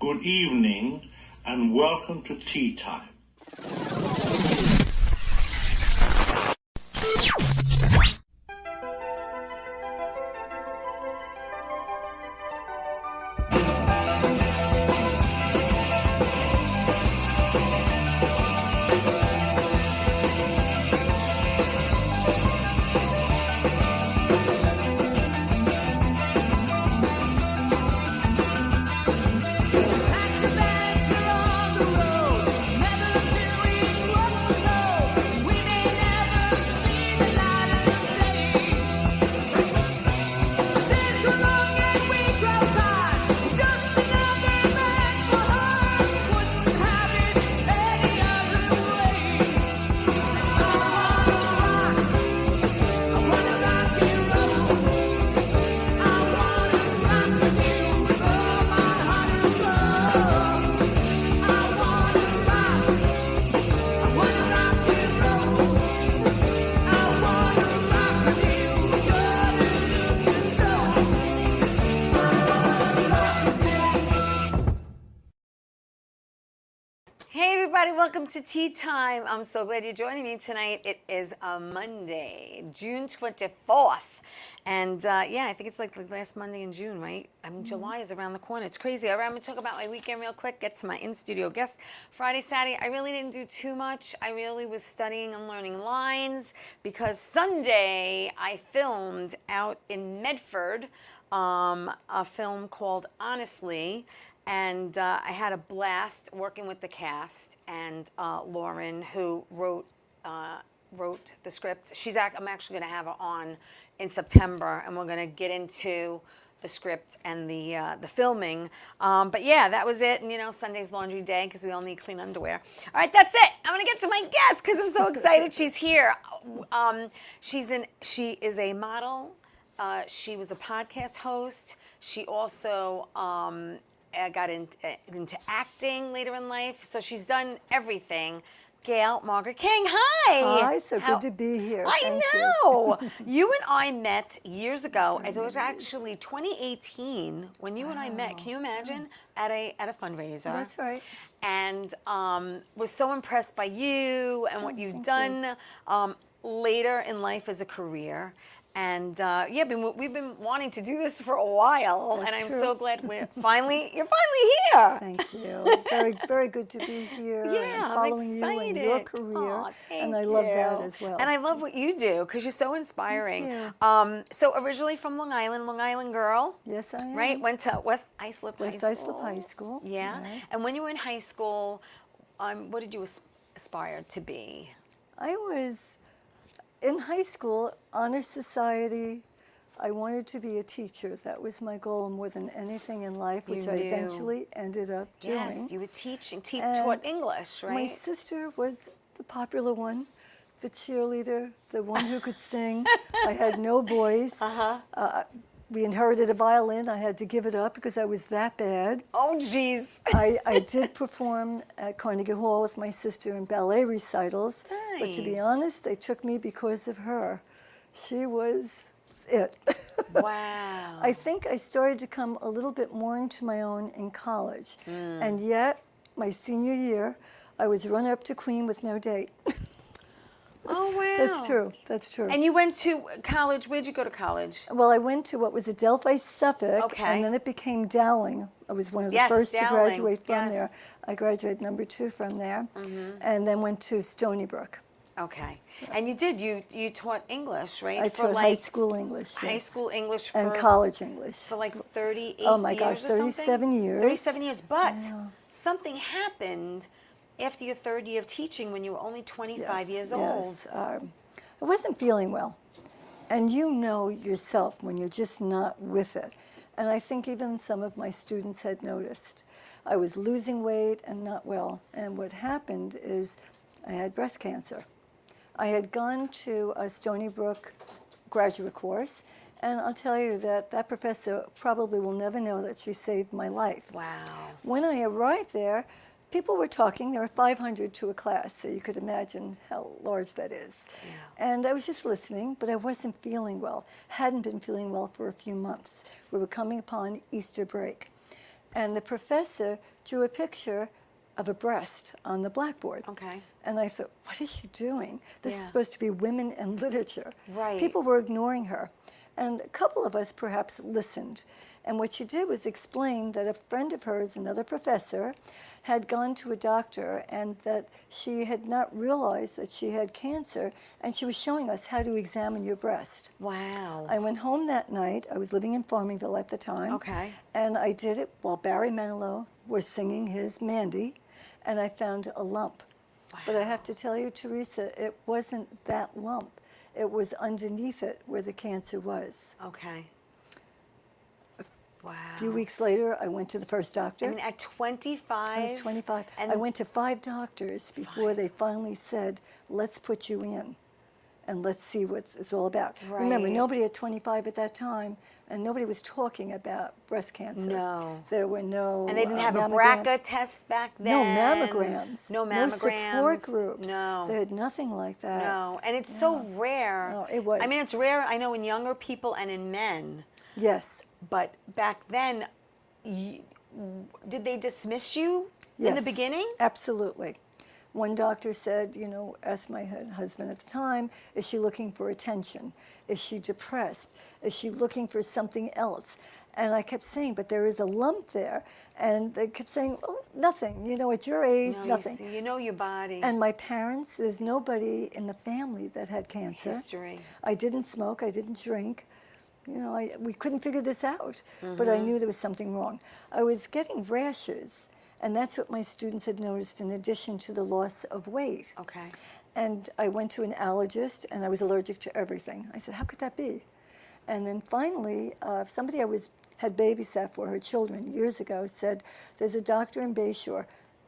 good evening, and welcome to Tea Time. Welcome to Tea Time. I'm so glad you're joining me tonight. It is a Monday, June 24th. And I think it's like the last Monday in June, right? I mean, July is around the corner. It's crazy. All right, I'm going to talk about my weekend real quick, get to my in-studio guest. Friday, Saturday, I really didn't do too much. I really was studying and learning lines because Sunday I filmed out in Medford a film called Honestly. And I had a blast working with the cast and Lauren, who wrote the script. I'm actually going to have her on in September, and we're going to get into the script and the filming. But yeah, that was it. And Sunday's laundry day because we all need clean underwear. All right, that's it. I'm going to get to my guest because I'm so excited she's here. She is a model. She was a podcast host. She also got into acting later in life, so she's done everything. Gail Margaret King, hi. Hi, so good to be here. I know. You and I met years ago. It was actually 2018 when you and I met. Can you imagine? At a fundraiser. That's right. And was so impressed by you and what you've done later in life as a career. And we've been wanting to do this for a while, and I'm so glad you're finally here. Thank you. Very, very good to be here. Yeah, and following I'm excited. You and your career, and I love that as well. And I love what you do because you're so inspiring. So originally from Long Island girl. Yes, I am. Right, went to West Islip High School. West Islip High School. Yeah. Right. And when you were in high school, what did you aspire to be? I was in high school, honor society. I wanted to be a teacher. That was my goal more than anything in life, which I eventually ended up doing. Yes, you were taught English, right? My sister was the popular one, the cheerleader, the one who could sing. I had no voice. We inherited a violin. I had to give it up because I was that bad. Oh, geez. I did perform at Carnegie Hall with my sister in ballet recitals. Nice. But to be honest, they took me because of her. She was it. Wow. I think I started to come a little bit more into my own in college. And yet, my senior year, I was run up to Queen with no date. Oh, wow. That's true. That's true. And you went to college. Where'd you go to college? Well, I went to what was Adelphi, Suffolk, Okay. and then it became Dowling. I was one of the first to graduate from there. I graduated number 2 from there, and then went to Stony Brook. Okay. And you taught English, right? I taught high school English. High school English and college English. For like 38 Oh my years gosh, or something? 37 years. 37 years. But something happened after your third year of teaching when you were only 25 years old. I wasn't feeling well. And you know yourself when you're just not with it. And I think even some of my students had noticed. I was losing weight and not well. And what happened is I had breast cancer. I had gone to a Stony Brook graduate course, and I'll tell you that that professor probably will never know that she saved my life. Wow. When I arrived there, people were talking. There were 500 to a class, so you could imagine how large that is. Yeah. And I was just listening, but I wasn't feeling well. Hadn't been feeling well for a few months. We were coming upon Easter break. And the professor drew a picture of a breast on the blackboard. Okay. And I thought, what is she doing? This Yeah. is supposed to be women and literature. Right. People were ignoring her. And a couple of us perhaps listened. And what she did was explain that a friend of hers, another professor, had gone to a doctor and that she had not realized that she had cancer, and she was showing us how to examine your breast. Wow. I went home that night. I was living in Farmingville at the time. Okay. And I did it while Barry Manilow was singing his Mandy, and I found a lump. Wow. But I have to tell you, Theresa, it wasn't that lump. It was underneath it where the cancer was. Okay. Wow. A few weeks later, I went to the first doctor. I mean, at 25. I was 25. And I went to 5 doctors before they finally said, let's put you in and let's see what it's all about. Remember, Right. nobody at 25 at that time, and nobody was talking about breast cancer. No. There were no And they didn't have a mammogram- BRCA test back then. No mammograms. No No support mammograms. groups. No. They had nothing like that. No. And it's so rare. No, it was. I mean, it's rare, I know, in younger people and in men. Yes. But back then, did they dismiss you in the Yes, beginning? Absolutely. One doctor said, asked my husband at the time, is she looking for attention? Is she depressed? Is she looking for something else? And I kept saying, but there is a lump there. And they kept saying, oh, nothing. At your age, No, nothing. You know your body. And my parents, there's nobody in the family that had cancer. History. I didn't smoke, I didn't drink. We couldn't figure this out, but I knew there was something wrong. I was getting rashes, and that's what my students had noticed in addition to the loss of weight. Okay. And I went to an allergist, and I was allergic to everything. I said, how could that be? And then finally, somebody had babysat for her children years ago said, there's a doctor in Bayshore.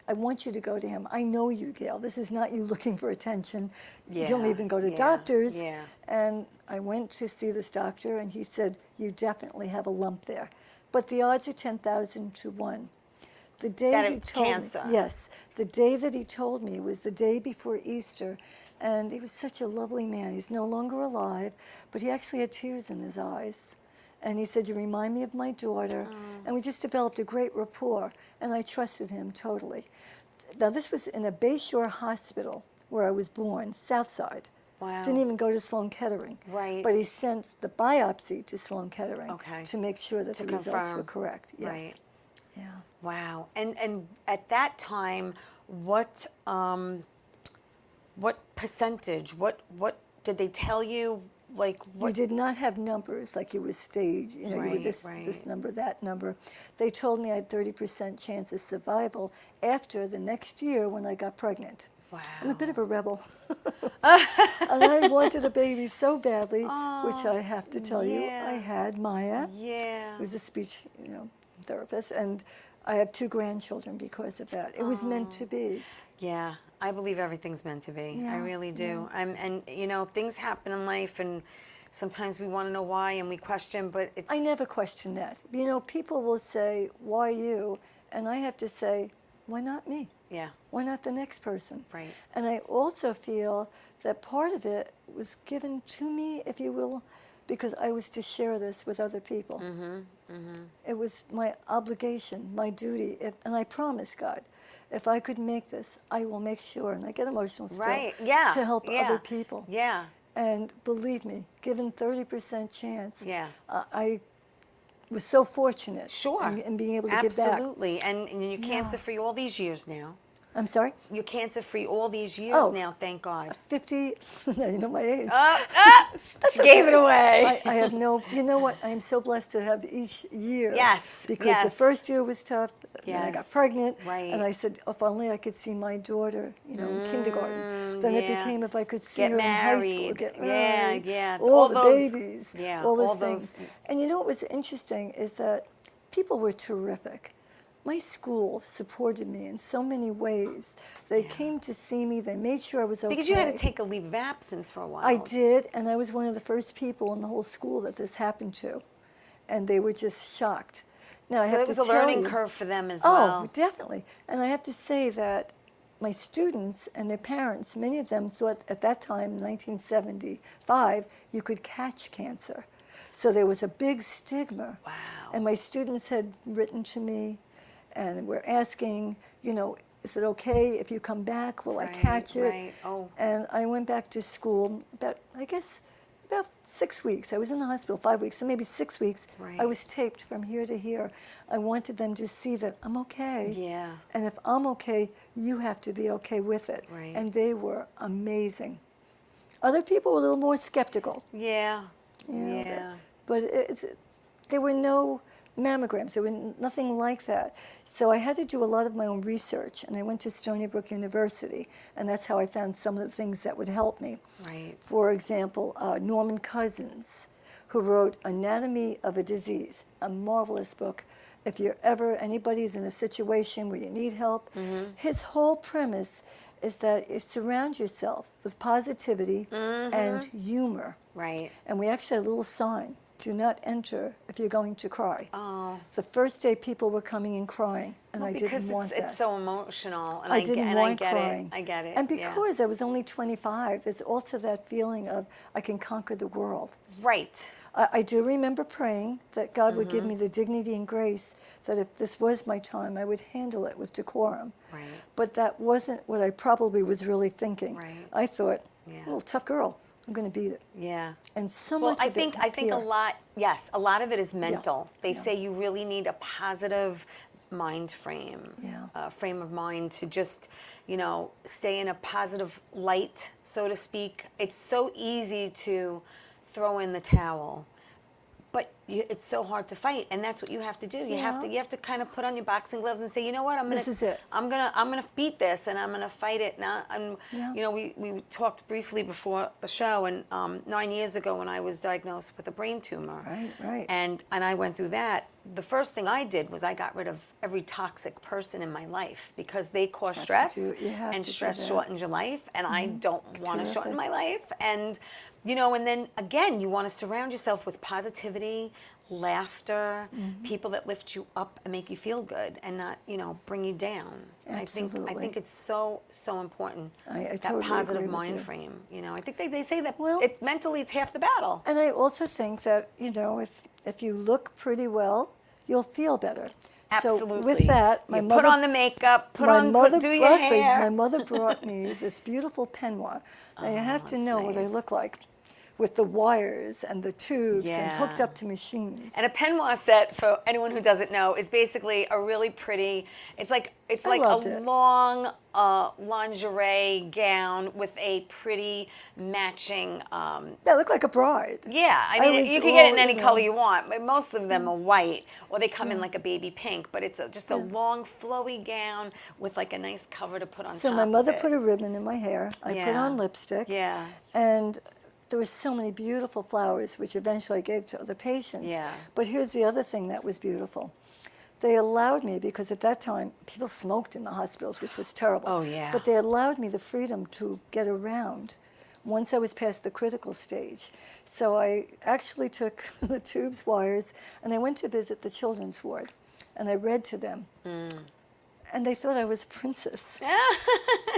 I want you to go to him. I know you, Gail. This is not you looking for attention. You don't Yeah, even go to yeah, doctors. yeah. And I went to see this doctor, and he said, you definitely have a lump there. But the odds are 10,000 to 1. The day That he it's told cancer. me, yes, the day that he told me was the day before Easter, and he was such a lovely man. He's no longer alive, but he actually had tears in his eyes. And he said, you remind me of my daughter. And we just developed a great rapport, and I trusted him totally. Now, this was in a Bayshore hospital where I was born, Southside. Wow. Didn't even go to Sloan Kettering. Right. But he sent the biopsy to Sloan Kettering Okay. to make sure that To the results confirm. were correct. Yes. Right. Yeah. Wow. And at that time, what percentage? What did they tell you? Like We what? did not have numbers like it was staged. You were Right, this right. number, that number. They told me I had 30% chance of survival after the next year when I got pregnant. Wow. I'm a bit of a rebel. And I wanted a baby so badly, which I have to tell you, yeah. I had Maya, Yeah. who's a speech therapist, and I have 2 grandchildren because of that. It was meant to be. Yeah, I believe everything's meant to be. I Yeah, really do. And things happen in life, and sometimes we want to know why, and we question. But it's I never question that. People will say, why you? And I have to say, why not me? yeah, Why not the next person? Right. And I also feel that part of it was given to me, if you will, because I was to share this with other people. It was my obligation, my duty, and I promised God, if I could make this, I will make sure, and I get emotional still, right. Yeah, to help yeah. other people. Yeah, And believe me, given 30% chance, yeah. I was so fortunate Sure. in being able to give back. Absolutely. And you're cancer free all these years now. I'm sorry? You're cancer free all these years Oh. now. Thank God. 50, no, you know my age. She gave it away. I have no, you know what? I am so blessed to have each year. Yes, Because yes. the first year was tough. Then I got Yes, pregnant. right. And I said, if only I could see my daughter, in kindergarten. Then it yeah. became if I could see Get her in high school, married. get Yeah, married. yeah. All All the those- babies. yeah, All those all things. those- And you know what was interesting is that people were terrific. My school supported me in so many ways. They came to see me. They made sure I was okay. Because you had to take a leave of absence for a while. I did, and I was one of the first people in the whole school that this happened to, and they were just shocked. Now I So have it to was a tell learning you, curve for them as oh, well. definitely. And I have to say that my students and their parents, many of them thought at that time, 1975, you could catch cancer. So there was a big stigma. Wow. And my students had written to me, and we're asking, is it okay if you come back? Will I catch it? Right. Oh. And I went back to school about 6 weeks. I was in the hospital 5 weeks, so maybe 6 weeks. Right. I was taped from here to here. I wanted them to see that I'm okay. Yeah. And if I'm okay, you have to be okay with it. Right. And they were amazing. Other people were a little more skeptical. Yeah. Yeah. Yeah. But there were no mammograms. There were nothing like that. So I had to do a lot of my own research, and I went to Stony Brook University, and that's how I found some of the things that would help me. Right. For example, Norman Cousins, who wrote Anatomy of a Disease, a marvelous book. If anybody's in a situation where you need help, his whole premise is that you surround yourself with positivity and humor. Right. And we actually had a little sign, do not enter if you're going to cry. Oh. The first day people were coming in crying, and I Because didn't want that. it's so emotional, and I didn't want get crying. it. I get it. And yeah. because I was only 25, there's also that feeling of I can conquer the world. Right. I do remember praying that God would give me the dignity and grace that if this was my time, I would handle it with decorum. Right. But that wasn't what I probably was really thinking. Right. I thought, Yeah. little tough girl, I'm going to beat it. Yeah. And so Well, much I of think it I think a here. lot. Yes, a lot of it is mental. They Yeah. say you really need a positive mind frame, Yeah. frame of mind to just, stay in a positive light, so to speak. It's so easy to throw in the towel, but it's so hard to fight, and that's what you have to do. You have to kind of put on your boxing gloves and say, you know what, This is it. I'm gonna beat this, and I'm gonna fight it now. And Yeah. we talked briefly before the show, and 9 years ago when I was diagnosed with a brain tumor, Right. and I went through that. The first thing I did was I got rid of every toxic person in my life because they cause stress, you have and to do stress that. shortens your life, and I don't want to Terrific. shorten my life. And and then again, you want to surround yourself with positivity, laughter, people that lift you up and make you feel good, and not bring you down. I Absolutely. think it's so important. I that totally positive agree with mind you. frame. I think they say that Well- mentally it's half the battle. And I also think that, if you look pretty well, you'll feel better. Absolutely. So with that, my you mother... put on the makeup, do your actually, hair. my mother brought me this beautiful peignoir. Now, you have to know what I nice. look like with the wires and the tubes and Yeah. hooked up to machines. And a peignoir set, for anyone who doesn't know, is basically a really pretty. It's like a loved it. long lingerie gown with a pretty matching. Yeah, I look like a bride. Yeah, I I mean, was you can get it in all, any color you want. But most of them are white, or they come in like a baby pink. But it's just a long, flowy gown with like a nice cover to put on So top my mother of it. put a ribbon in my hair. I put Yeah. on lipstick. Yeah. And there were so many beautiful flowers, which eventually I gave to other patients. Yeah. But here's the other thing that was beautiful. They allowed me, because at that time, people smoked in the hospitals, which was terrible. Oh, yeah. But they allowed me the freedom to get around once I was past the critical stage. So I actually took the tubes, wires, and I went to visit the children's ward. And I read to them. And they thought I was a princess.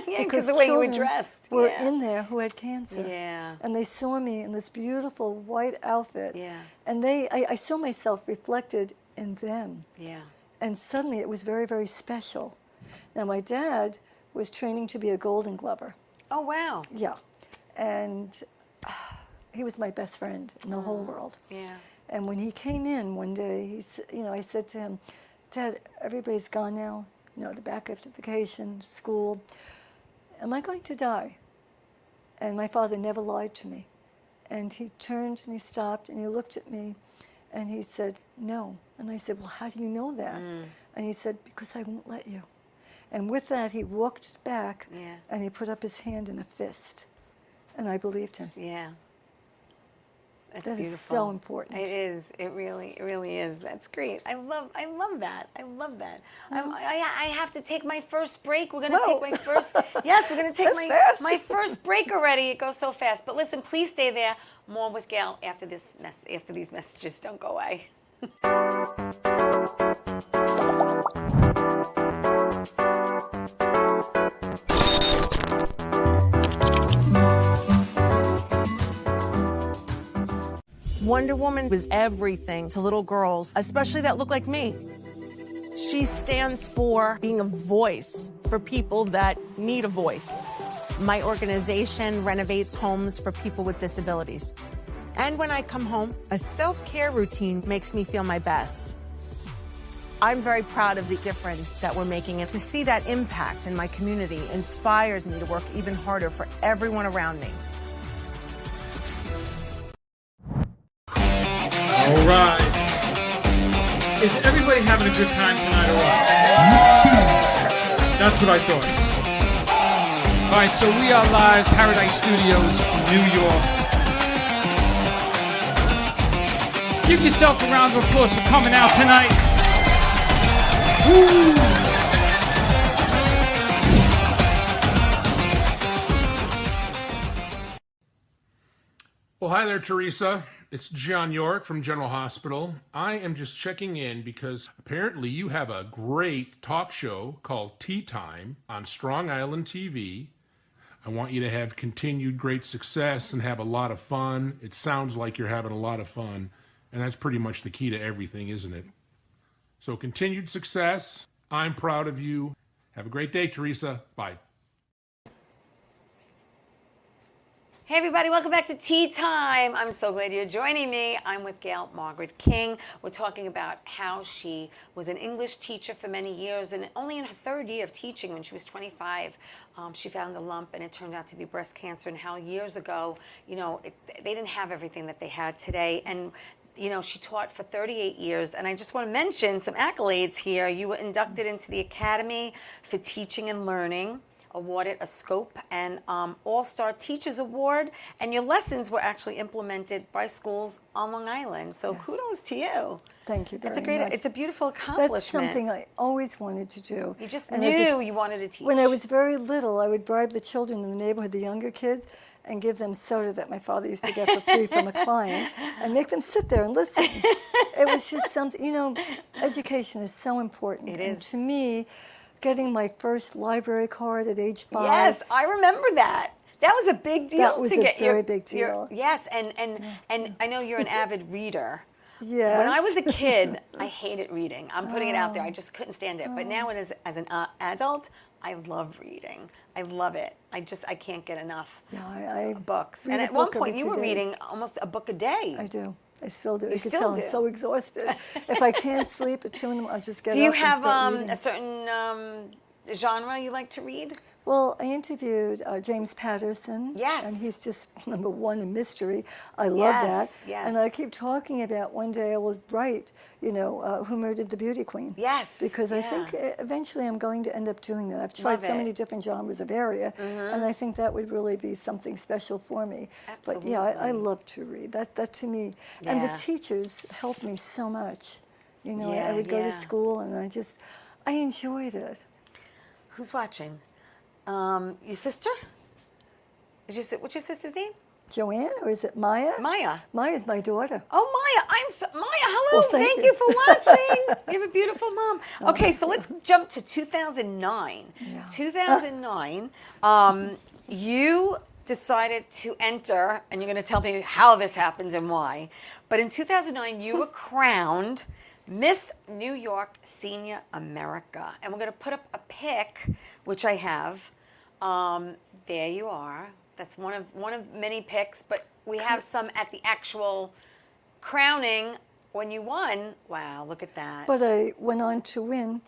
Yeah, because the way you were children dressed. were yeah. in there who had cancer. Yeah. And they saw me in this beautiful white outfit. Yeah. And I saw myself reflected in them. Yeah. And suddenly it was very, very special. Now, my dad was training to be a Golden Glover. Oh, wow. Yeah. And he was my best friend in the whole world. Yeah. And when he came in one day, I said to him, Dad, everybody's gone now. The back after vacation, school. Am I going to die? And my father never lied to me. And he turned and he stopped and he looked at me and he said, no. And I said, well, how do you know that? And he said, because I won't let you. And with that, he walked back and he put up his hand in a fist. And I believed him. Yeah. That's That is beautiful. so important. It is. It really is. That's great. I love that. I love that. I have to take my first break. We're going to Whoa. take my first. Yes, we're going to take That's fast. my first break already. It goes so fast. But listen, please stay there. More with Gail after these messages. Don't go away. Wonder Woman was everything to little girls, especially that look like me. She stands for being a voice for people that need a voice. My organization renovates homes for people with disabilities. And when I come home, a self-care routine makes me feel my best. I'm very proud of the difference that we're making, and to see that impact in my community inspires me to work even harder for everyone around me. All right. Is everybody having a good time tonight or what? That's what I thought. All right, so we are live, Paradise Studios, New York. Give yourself a round of applause for coming out tonight. Woo! Well, hi there, Theresa. It's John York from General Hospital. I am just checking in because apparently you have a great talk show called Ttime on Strong Island TV. I want you to have continued great success and have a lot of fun. It sounds like you're having a lot of fun, and that's pretty much the key to everything, isn't it? So continued success. I'm proud of you. Have a great day, Theresa. Bye. Hey everybody, welcome back to Tea Time. I'm so glad you're joining me. I'm with Gail Margaret King. We're talking about how she was an English teacher for many years, and only in her third year of teaching, when she was 25, she found a lump and it turned out to be breast cancer, and how years ago, they didn't have everything that they had today. And she taught for 38 years, and I just want to mention some accolades here. You were inducted into the Academy for Teaching and Learning, awarded a Scope and All-Star Teachers Award, and your lessons were actually implemented by schools on Long Island. So kudos to you. Thank you very much. It's a beautiful accomplishment. That's something I always wanted to do. You just knew you wanted to teach. When I was very little, I would bribe the children in the neighborhood, the younger kids, and give them soda that my father used to get for free from a client, and make them sit there and listen. It was just something, education is so important. It is. And to me, getting my first library card at age 5. Yes, I remember that. That was a big deal. That was to a get very big deal. Yes, and I know you're an avid reader. Yeah. When I was a kid, I hated reading. I'm putting it out there. I just couldn't stand it. But now, as an adult, I love reading. I love it. I can't get enough books. And at one point, you were reading almost a book a day. I do. I still do. You still do. I'm so exhausted. If I can't sleep at 2 in the morning, I'll just get up. Do you and have start reading. a certain genre you like to read? Well, I interviewed James Patterson. Yes. And he's just #1 in mystery. I love that. Yes. And I keep talking about one day I will write, Who Murdered the Beauty Queen. Yes. Because I think eventually I'm going to end up doing that. I've tried so many different genres of area, and I think that would really be something special for me. Absolutely. But yeah, I love to read. That to me. And the teachers helped me so much. I would go to school and I enjoyed it. Who's watching? Your sister? What's your sister's name? Joanne, or is it Maya? Maya. Maya's my daughter. Oh, Maya. Maya, hello. Well, thank you for watching. You have a beautiful mom. Okay, so let's jump to 2009. Yeah. 2009, you decided to enter, and you're going to tell me how this happened and why. But in 2009, you were crowned Miss New York Senior America. And we're going to put up a pic, which I have. There you are. That's one of many pics, but we have some at the actual crowning when you won. Wow, look at that. But I went on to win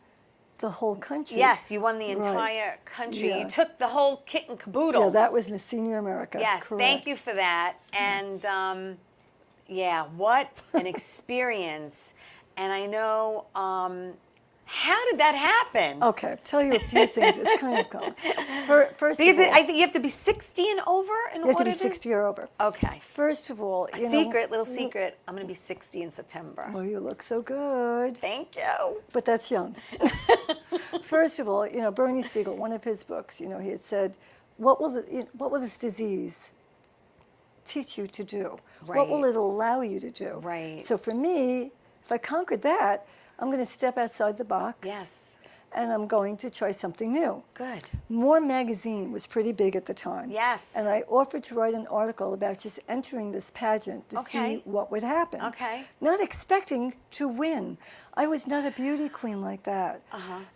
the whole country. Yes, you won the entire country. Yeah. You took the whole kit and caboodle. Yeah, that was Miss Senior America. Yes, correct. Thank you for that. And what an experience. And I know, how did that happen? Okay, I'll tell you a few things. It's kind of cool. First Because of all, I think you have to be 60 and over in you have order to be 60 or over. Okay. First of all, Little secret. I'm going to be 60 in September. Well, you look so good. Thank you. But that's young. First of all, Bernie Siegel, one of his books, he had said, what will this disease teach you to do? Right. What will it allow you to do? Right. So for me, if I conquered that, I'm going to step outside the box. Yes. And I'm going to try something new. Good. More Magazine was pretty big at the time. Yes. And I offered to write an article about just entering this pageant to see what would happen. Okay. Not expecting to win. I was not a beauty queen like that.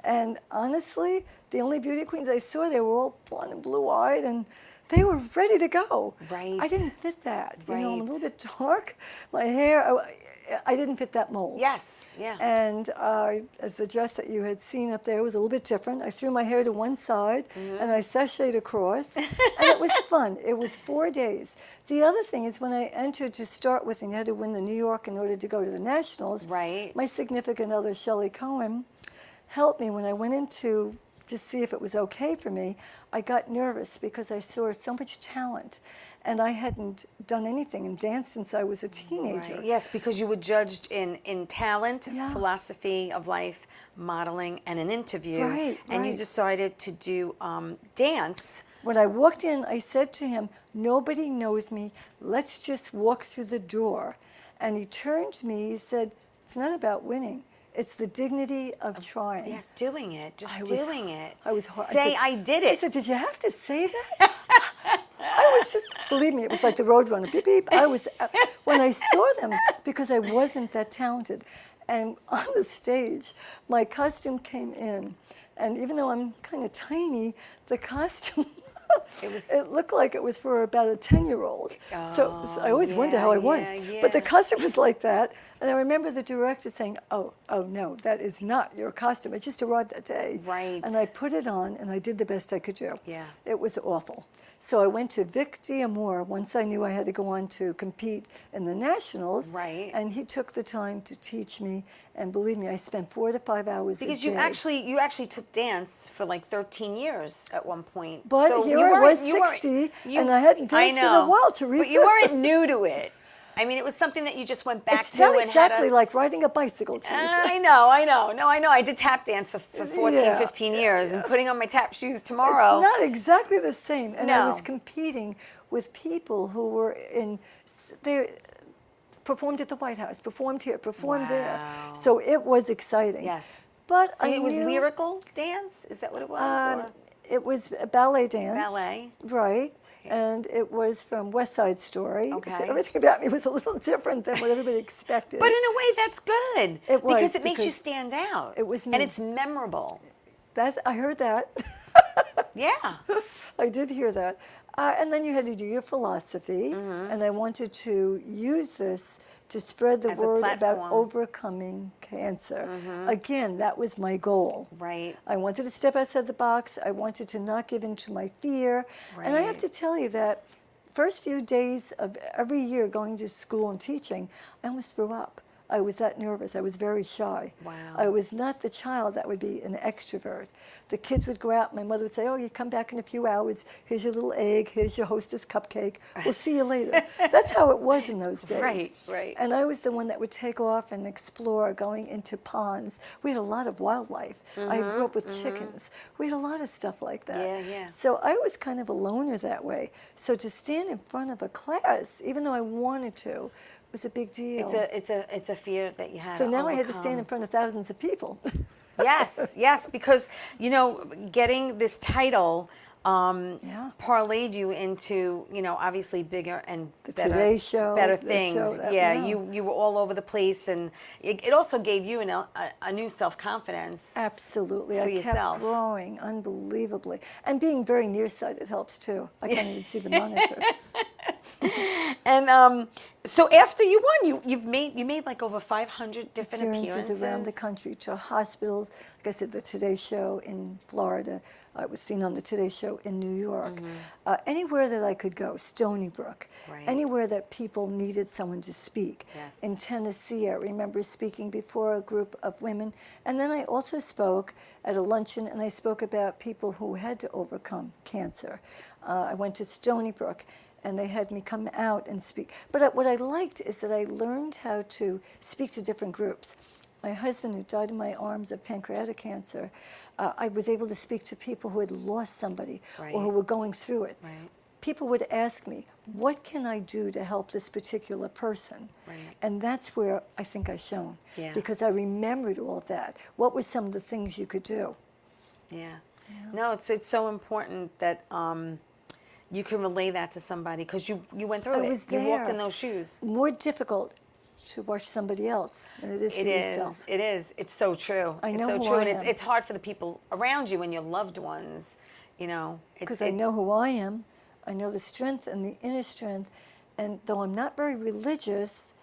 And honestly, the only beauty queens I saw, they were all blonde and blue-eyed, and they were ready to go. Right. I didn't fit that. You know, I'm a Right. little bit dark. My hair, I didn't fit that mold. Yes. Yeah. And as the dress that you had seen up there was a little bit different. I threw my hair to one side and I sashayed across, and it was fun. It was 4 days. The other thing is when I entered to start with, and you had to win the New York in order to go to the Nationals, Right. my significant other, Shelley Cohen, helped me when I went into to see if it was okay for me. I got nervous because I saw so much talent, and I hadn't done anything in dance since I was a teenager. Right. Yes, because you were judged in talent, Yeah. philosophy of life, modeling, and an interview. Right, And you right. decided to do dance. When I walked in, I said to him, "Nobody knows me. Let's just walk through the door." And he turned to me, he said, "It's not about winning. It's the dignity of trying." Yes, doing it, just I was- doing it. I was hard. Say, said- I did I it. said, "Did you have to say that?" I was just, believe me, it was like the Roadrunner, beep, beep. I was, when I saw them, because I wasn't that talented, and on the stage, my costume came in, and even though I'm kind of tiny, the costume, it looked like it was for about a 10-year-old. So I always wonder how I won. yeah, But the yeah. costume was like that, and I remember the director saying, oh no, that is not your costume. It just arrived that day. Right. And I put it on, and I did the best I could do. Yeah. It was awful. So I went to Vic D'Amour once I knew I had to go on to compete in the Nationals. Right. And he took the time to teach me, and believe me, I spent 4 to 5 hours Because a you day. actually took dance for like 13 years at one point. But So here you I was weren't- you weren't- 60, you- and I hadn't I danced in a know. while, Theresa. But you weren't new to it. I mean, it was something that you just went back It's to not and had exactly a... like riding a bicycle, Theresa. I know. No, I know. I did tap dance for 14, Yeah. 15 years and putting on my tap shoes tomorrow. It's not exactly the same. And I No. was competing with people who were they performed at the White House, performed here, performed there. Wow. So it was exciting. Yes. But So I it was knew, lyrical dance? Is that what it was? or? It was a ballet dance. Ballet. Right. And it was from West Side Story. Okay. So everything about me was a little different than what everybody expected. But in a way, that's good. It was, Because it makes you because stand out. it was And me. it's memorable. I heard that. Yeah. I did hear that. And then you had to do your philosophy, Mm-hmm. and I wanted to use this to spread the As a word about platform. overcoming cancer. Again, that was my goal. Right. I wanted to step outside the box. I wanted to not give in to my fear. And I have Right. to tell you that first few days of every year going to school and teaching, I almost threw up. I was that nervous. I was very shy. Wow. I was not the child that would be an extrovert. The kids would go out. My mother would say, "Oh, you come back in a few hours. Here's your little egg. Here's your hostess cupcake. We'll see you later." That's how it was in those days. Right, right. And I was the one that would take off and explore, going into ponds. We had a lot of wildlife. I grew up with chickens. We had a lot of stuff like that. Yeah, yeah. So I was kind of a loner that way. So to stand in front of a class, even though I wanted to, was a big deal. It's a fear that you had So to now I had to overcome. stand in front of thousands of people. Yes, because getting this title Yeah. parlayed you into obviously bigger and better, Today Show, better the things. show that- Yeah, yeah. you were all over the place, and it also gave you a new self confidence. Absolutely. For I yourself. kept growing unbelievably. And being very nearsighted helps too. I can't even see the monitor. And so after you won, you made like over 500 different Appearances around the country, to hospitals. Like I said, the Today Show in Florida. I was seen on the Today Show in New York. Anywhere that I could go, Stony Brook. Right. Anywhere that people needed someone to speak. Yes. In Tennessee, I remember speaking before a group of women. And then I also spoke at a luncheon, and I spoke about people who had to overcome cancer. I went to Stony Brook, and they had me come out and speak. But what I liked is that I learned how to speak to different groups. My husband, who died in my arms of pancreatic cancer, I was able to speak to people who had lost somebody or who Right. were going through it. Right. People would ask me, what can I do to help this particular person? Right. And that's where I think I shone. Yeah. Because I remembered all that. What were some of the things you could do? Yeah. No, it's so important that you can relay that to somebody because you went through I it. was You walked there. in those shoes. More difficult to watch somebody else than it is for It yourself. is. It is. It's so true. I know it's so who true, I and am. it's hard for the people around you and your loved ones. You know, Because I know who I am. I know the strength and the inner strength. And though I'm not very religious,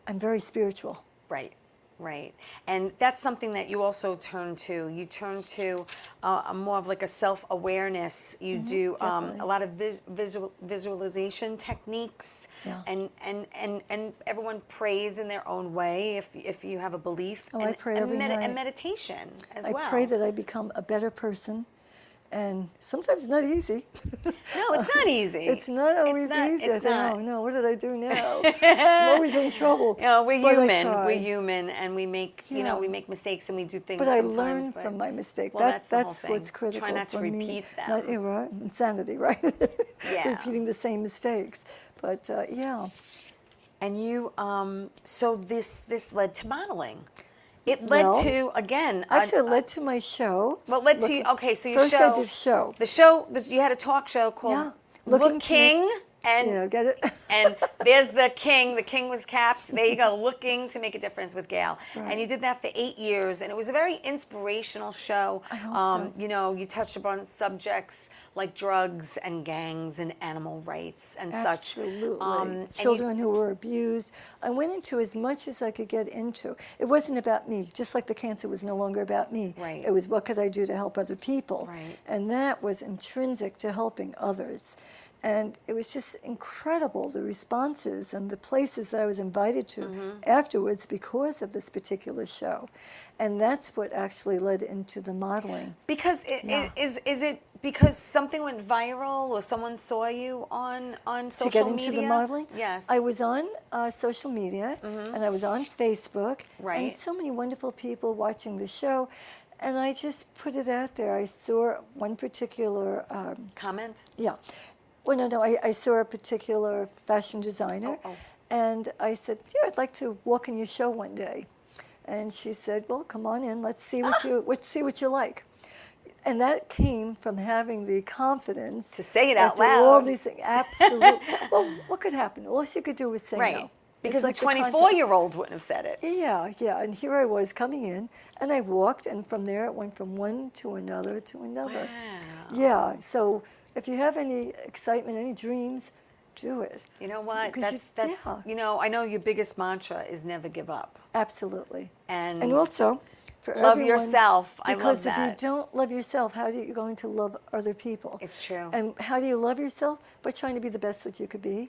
I'm very spiritual. Right, right. And that's something that you also turn to. You turn to more of like a self-awareness. You do a lot of visualization techniques. Yeah. And everyone prays in their own way if you have a belief. I pray every night. And meditation as well. I pray that I become a better person. And sometimes it's not easy. No, it's not easy. It's not always easy. I It's say, not. oh no, what did I do now? I'm always in trouble. You know, we're But I human. try. We're human, and we make Yeah. we make mistakes and we do things. But I sometimes, learn but- from my mistake. Well, that's the whole that's thing. what's critical. Try not to for me. repeat them. Not, right? Insanity, right? Yeah. Repeating the same mistakes. But yeah. And you, so this led to modeling. It led Well, to again. Actually, it led to my show. Well, led to okay. So your First show. I did show. The show. You had a talk show called Yeah. Looking King. and You know, get it? and there's the king. The king was capped. There you go. Looking to make a difference with Gail. Right. And you did that for 8 years, and it was a very inspirational show. I hope so. You know, you touched upon subjects like drugs and gangs and animal rights and such. Absolutely. And you- Children who were abused. I went into as much as I could get into. It wasn't about me, just like the cancer was no longer about me. Right. It was what could I do to help other people. Right. And that was intrinsic to helping others. And it was just incredible, the responses and the places that I was invited to afterwards because of this particular show. And that's what actually led into the modeling. Because is it because something went viral or someone saw you on social To get media? into the modeling? Yes. I was on social media and I was on Facebook. Right. And so many wonderful people watching the show. And I just put it out there. I saw one particular, Comment? yeah. Well, no, I saw a particular fashion designer. Oh. And I said, yeah, I'd like to walk in your show one day. And she said, well, come on in. Let's see what you like. And that came from having the confidence To say it out after loud. all these things. Absolutely. Well, what could happen? All she could do was say Right. no. Because It's the like the 24-year-old wouldn't have said it. Yeah. And here I was coming in, and I walked, and from there it went from one to another to another. Wow. Yeah. So if you have any excitement, any dreams, do it. You know what? Because That's yeah. you know, I know your biggest mantra is never give up. Absolutely. And also, for love everyone, yourself. I love because that. if you don't love yourself, how are you going to love other people? It's true. And how do you love yourself? By trying to be the best that you could be,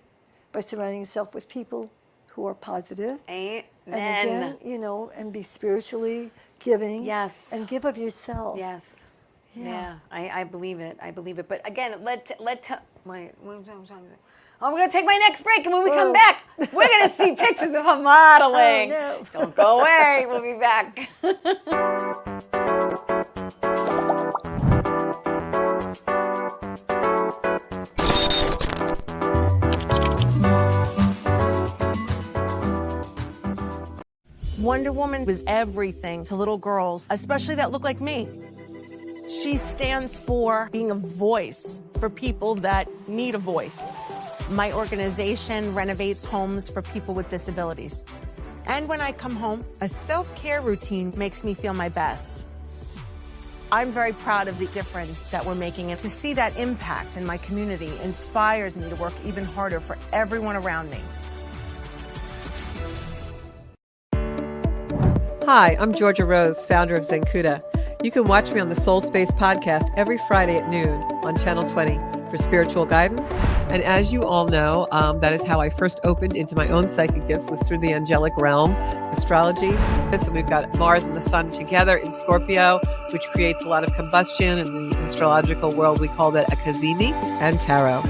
by surrounding yourself with people who are positive. Amen. And again, and be spiritually giving. Yes. And give of yourself. Yes. Yeah. Yeah, I believe it. I believe it. But again, it led to wait. Oh, we're gonna take my next break, and when we come Oh. back, we're gonna see pictures of her modeling. Oh, no. Don't go away. We'll be back. Wonder Woman was everything to little girls, especially that look like me. She stands for being a voice for people that need a voice. My organization renovates homes for people with disabilities. And when I come home, a self-care routine makes me feel my best. I'm very proud of the difference that we're making, and to see that impact in my community inspires me to work even harder for everyone around me. Hi, I'm Georgia Rose, founder of Zenkuda. You can watch me on the Soul Space podcast every Friday at noon on Channel 20 for spiritual guidance. And as you all know, that is how I first opened into my own psychic gifts, was through the angelic realm, astrology. So we've got Mars and the Sun together in Scorpio, which creates a lot of combustion. In the astrological world, we call that a kazemi, and tarot.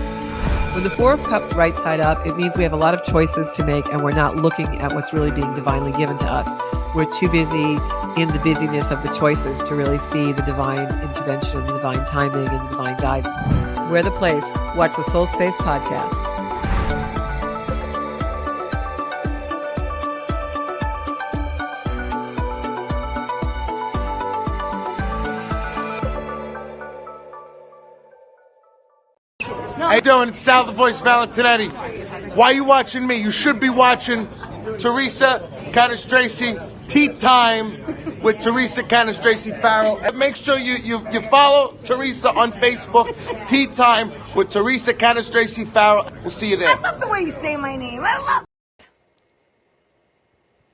With the Four of Cups right side up, it means we have a lot of choices to make, and we're not looking at what's really being divinely given to us. We're too busy in the busyness of the choices to really see the divine intervention, the divine timing, and the divine guidance. We're the place. Watch the Soul Space podcast. How you doing? It's Sal, the voice of Valentinetti. Why are you watching me? You should be watching Theresa Canastraci, Tea Time with Theresa Canastraci Farrell. And make sure you follow Theresa on Facebook, Tea Time with Theresa Canastraci Farrell. We'll see you there. I love the way you say my name. I love.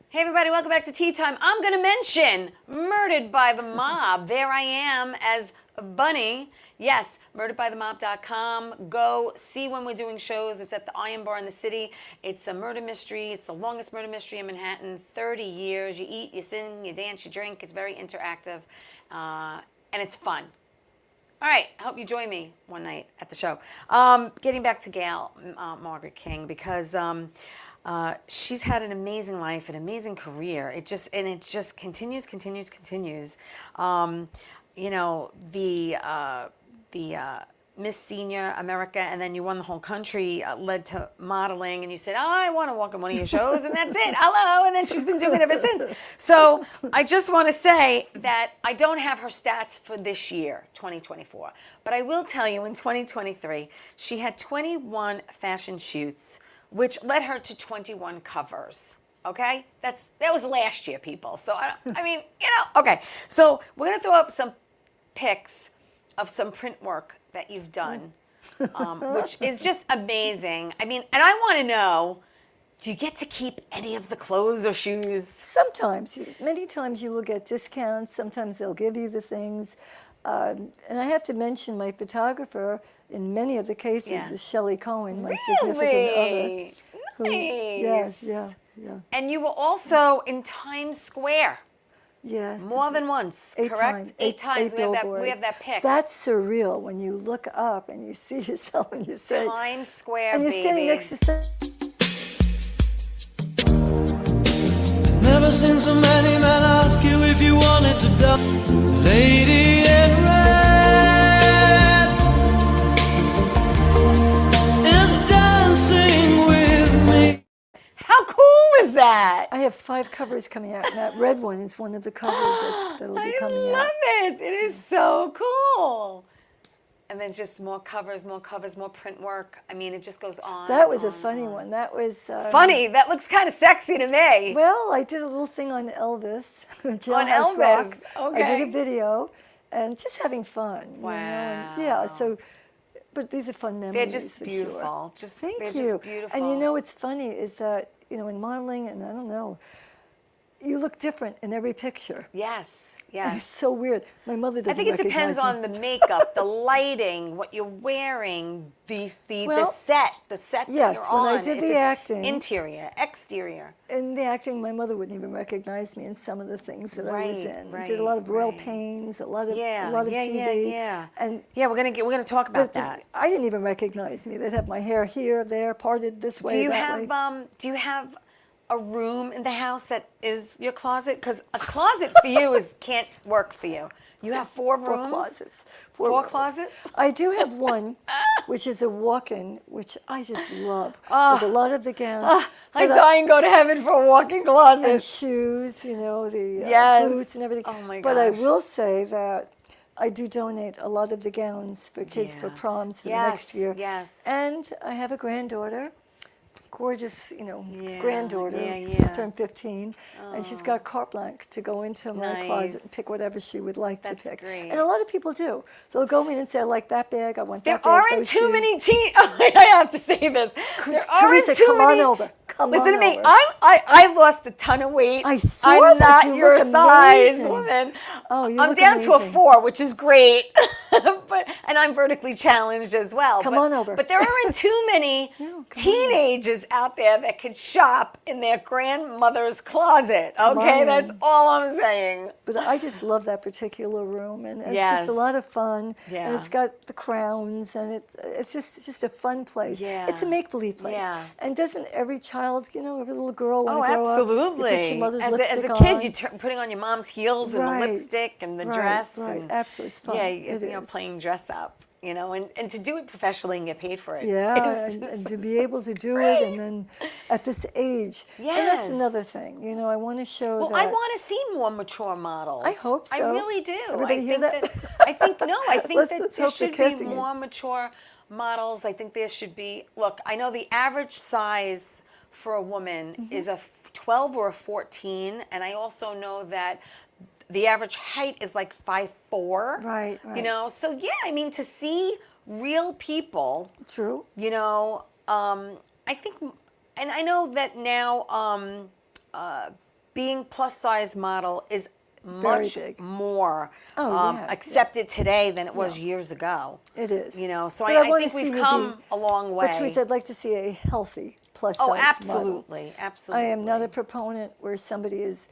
Hey everybody, welcome back to Tea Time. I'm going to mention Murdered by the Mob. There I am as Bunny. Yes, murderedbythemob.com. Go see when we're doing shows. It's at the Iron Bar in the city. It's a murder mystery. It's the longest murder mystery in Manhattan. 30 years. You eat, you sing, you dance, you drink. It's very interactive, and it's fun. All right, I hope you join me one night at the show. Getting back to Gail Margaret King, because she's had an amazing life, an amazing career. It just continues. You know, the Miss Senior America, and then you won the whole country, led to modeling, and you said, oh, I want to walk on one of your shows, and that's it. Hello. And then she's been doing it ever since. So I just want to say that I don't have her stats for this year, 2024. But I will tell you, in 2023, she had 21 fashion shoots, which led her to 21 covers. Okay? That was last year, people. So, I mean, you know, okay. So we're going to throw up some pics of some print work that you've done, which is just amazing. I mean, and I want to know, do you get to keep any of the clothes or shoes? Sometimes. Many times you will get discounts. Sometimes they'll give you the things. And I have to mention my photographer in many of the cases is Shelley Cohen, my significant other. Nice. Yeah. And you were also in Times Square. Yes. More than once, correct? Eight times. We have that pic. That's surreal when you look up and you see yourself and you say Times Square, and you're baby. standing next to Never seen so many men ask you if you wanted to die. Lady in red is dancing with me. How cool is that? I have 5 covers coming out, and that red one is one of the covers that'll be coming out. I love it. It is so cool. And then just more covers, more print work. I mean, it just goes on. That was a funny one. That was funny. That looks kind of sexy to me. Well, I did a little thing on Elvis. On Elvis. Rock. Okay. I did a video, and just having fun. Wow. You know? And yeah. So, but these are fun memories. They're just for beautiful. Sure. They're Thank you. just beautiful. And you know what's funny is that in modeling, and I don't know, you look different in every picture. Yes. It's so weird. My mother doesn't I think it depends on the makeup, the lighting, what you're wearing, the set that yes, you're when on. I did the acting, interior, exterior. In the acting, my mother wouldn't even recognize me in some of the things that I was in. Right, I did a lot of Royal Pains, a lot of TV. Yeah. And yeah, we're gonna talk about that. I didn't even recognize me. They'd have my hair here, there, parted this way, Do you have a room in the house that is your closet? Because a closet for you can't work for you. You have 4 rooms? 4 closets. 4 closets? I do have one, which is a walk-in, which I just love. There's a lot of the gowns. I die and go to heaven for a walk-in closet. And shoes, the boots and everything. Oh my gosh. But I will say that I do donate a lot of the gowns for kids for proms for the next year. Yes. And I have a granddaughter. Gorgeous, granddaughter. She's turned 15, and she's got carte blanche to go into my closet and pick whatever she would like to pick. Great. And a lot of people do. They'll go in and say, I like that bag, I want There that bag. aren't too many teen. I have to say this. There aren't Teresa, too come many. on over. Come Listen on to me. over. I lost a ton of weight. I saw I'm that. not You your look size, amazing. woman. Oh, you I'm look down to a amazing. 4, which is great. And I'm vertically challenged as well. Come on over. But there aren't too many teenagers out there that could shop in their grandmother's closet. Okay, that's all I'm saying. But I just love that particular room, and it's just a lot of fun. Yeah. And it's got the crowns, and it's just a fun place. Yeah. It's a make-believe place. Yeah. And doesn't every child, every little girl want to grow absolutely. up? You put your mother's as lipstick a kid, on. you're putting on your mom's heels and the lipstick and the dress. Right, and, absolutely, it's fun. Yeah, It is. playing dress up. And to do it professionally and get paid for it. Yeah, and to be able to do it, and then at this age. Yes. And that's another thing. I want to show that. I want to see more mature models. I hope so. I really do. Everybody hear that? I think that there hope should they're be more mature models. I think there should be, look, I know the average size for a woman is a 12 or a 14, and I also know that the average height is like 5'4". Right. You know, so yeah, I mean, to see real people. True. You know, I think, and I know that now being plus size model is much big. more Yeah, accepted today than it was years ago. It is. You know, so But I wanna think see we've you come a long way. But Theresa, I'd like to see a healthy plus size Oh, model. absolutely, absolutely. I am not a proponent where somebody is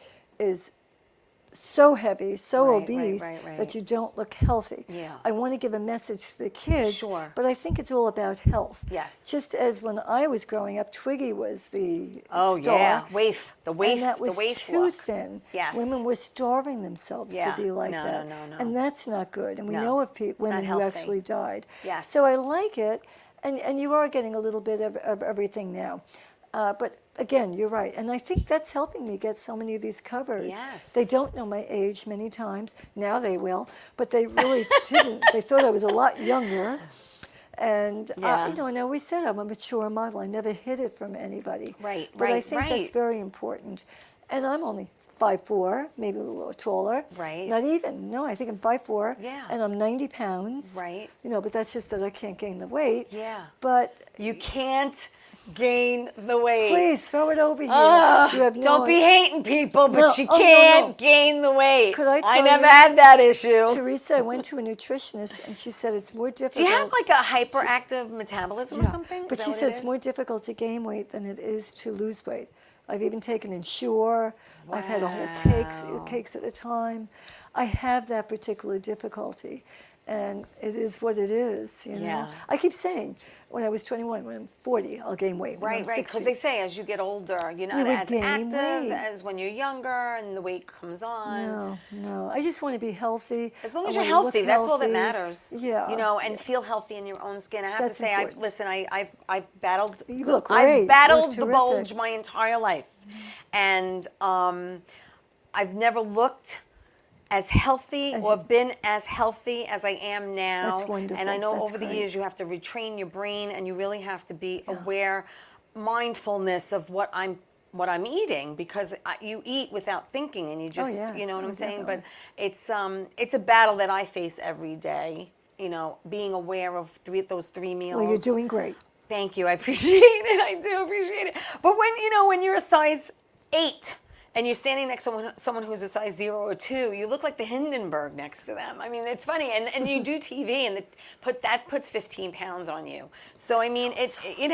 so heavy, so Right, obese right. that you don't look healthy. Yeah. I want to give a message to the kids, Sure. but I think it's all about health. Yes. Just as when I was growing up, Twiggy was the Oh star. yeah, waif, the waif, And that was the waif too look. thin. Yes. Women were starving themselves Yeah. to be like No, that. no. And that's not good. And we No, know of it's women not who healthy. actually died. Yes. So I like it. And you are getting a little bit of everything now. But again, you're right. And I think that's helping me get so many of these covers. Yes. They don't know my age many times. Now they will. But they really didn't. They thought I was a lot younger. And, Yeah. you know, and I always said I'm a mature model. I never hid it from anybody. Right, But I right, think right. that's very important. And I'm only 5'4", maybe a little taller. Right. Not even. No, I think I'm 5'4". Yeah. And I'm 90 pounds. Right. You know, but that's just that I can't gain the weight. Yeah. But You can't gain the weight. please throw it over here. You have no Don't be hating people, but No, you oh, no, can't no. gain the weight. Could I tell never you- had that issue. Theresa, I went to a nutritionist and she said it's more difficult. Do you have like a hyperactive metabolism or something? But Is she that said what it it's is? more difficult to gain weight than it is to lose weight. I've even taken Ensure. I've had a whole cakes at a time. I have that particular difficulty. And it is what it is, you know. Yeah. I keep saying, when I was 21, when I'm 40, I'll gain weight. When Right, I'm right. 60. Because they say as you get older, you're not You would as gain active weight. as when you're younger and the weight comes on. No. I just want to be healthy. As long I as you're wanna look healthy, that's all that healthy. matters. Yeah. You know, and feel healthy in your own skin. I have That's to say, important. I've battled. You look I've great. You battled look the terrific. bulge my entire life, and I've never looked as healthy or been as healthy as I am now. That's wonderful. And I know That's over the great. years you have to retrain your brain, and you really have to be aware, mindfulness of what I'm eating, because you eat without thinking, and you just, yes. you know what Oh, I'm saying? definitely. But it's a battle that I face every day. You know, being aware of those three meals. Well, you're doing great. Thank you. I appreciate it. I do appreciate it. But when you're a size 8 and you're standing next to someone who's a size 0 or 2, you look like the Hindenburg next to them. I mean, it's funny. And you do TV, and that puts 15 pounds on you. So I mean, it is When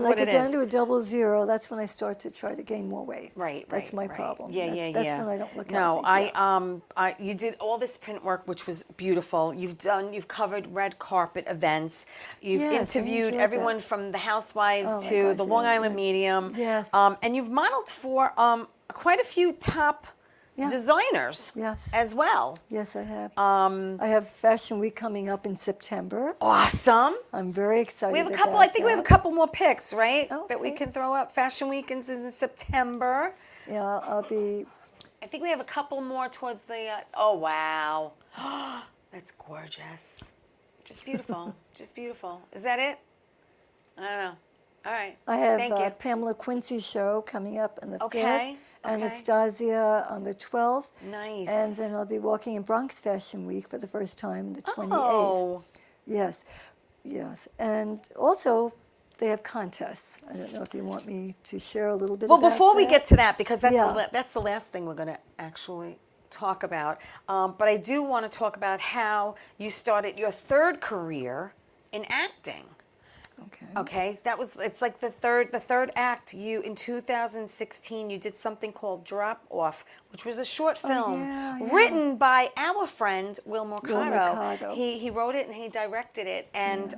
I what get it down is. to a 00, that's when I start to try to gain more weight. Right, That's my right. problem. Yeah, That's when I don't look No, healthy. you did all this print work, which was beautiful. You've covered red carpet events. You've Yes, I interviewed enjoyed everyone that. from the Housewives Oh, my to gosh, the Long yeah, Island yeah. Medium. Yes. And you've modeled for quite a few top designers Yes. as well. Yes, I have. I have Fashion Week coming up in September. Awesome. I'm very excited. We have a couple. about I think we have a that. couple more picks, right? That we Okay. can throw up. Fashion Weekends is in September. Yeah, I'll be. I think we have a couple more towards the. Oh wow, that's gorgeous. Just beautiful. Just beautiful. Is that it? I don't know. All right. I have Thank you. Pamela Quincy's show coming up on the 5th. Okay, okay. Anastasia on the 12th. Nice. And then I'll be walking in Bronx Fashion Week for the first time, the 28th. Oh. Yes. And also, they have contests. I don't know if you want me to share a little bit Well, about before we that. get to that, because that's Yeah. that's the last thing we're going to actually talk about. But I do want to talk about how you started your third career in acting. Okay, it's like the third act. You in 2016 you did something called Drop Off, which was a short film written by our friend Will Mercado. He wrote it and he directed it, and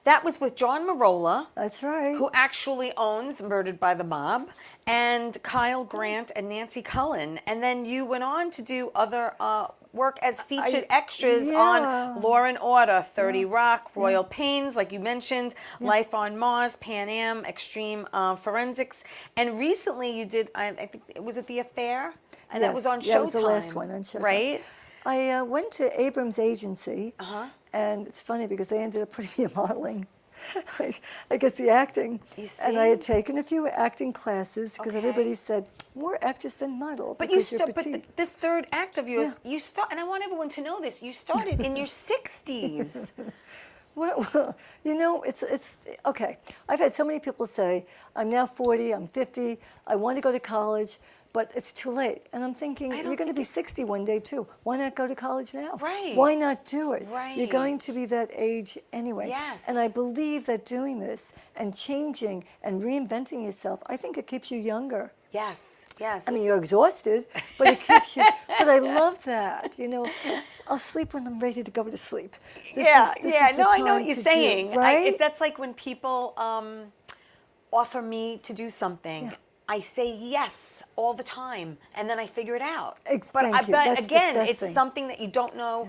that was with John Marola. That's right. Who actually owns Murdered by the Mob, and Kyle Grant and Nancy Cullen, and then you went on to do other work as featured extras on Law and Order, 30 Rock, Royal Pains, like you mentioned, Life on Mars, Pan Am, Extreme Forensics, and recently you did, I think, was it The Affair? And that was on Showtime. That was the last one on Showtime. Right? I went to Abrams Agency, and it's funny because they ended up putting me in modeling. I get the acting. You see? And I had taken a few acting classes because Okay. everybody said, more actress than model. But because you're petite." this third act of yours, you start, and I want everyone to know this. You started in your 60s. Well, you know, it's okay. I've had so many people say, I'm now 40, I'm 50, I want to go to college, but it's too late. And I'm thinking, don't you're going to think be 60 one day too. Why not go to college now? Right. Why not do it? Right. You're going to be that age anyway. Yes. And I believe that doing this and changing and reinventing yourself, I think it keeps you younger. Yes, yes. I mean, you're exhausted, but it keeps you. But I love that. You know, I'll sleep when I'm ready to go to sleep. This is the No, I know time what you're to do, saying. right? That's like when people offer me to do something. Yeah. I say yes all the time, and then I figure it out. Thank But you. but That's the again, best it's thing. something that you don't know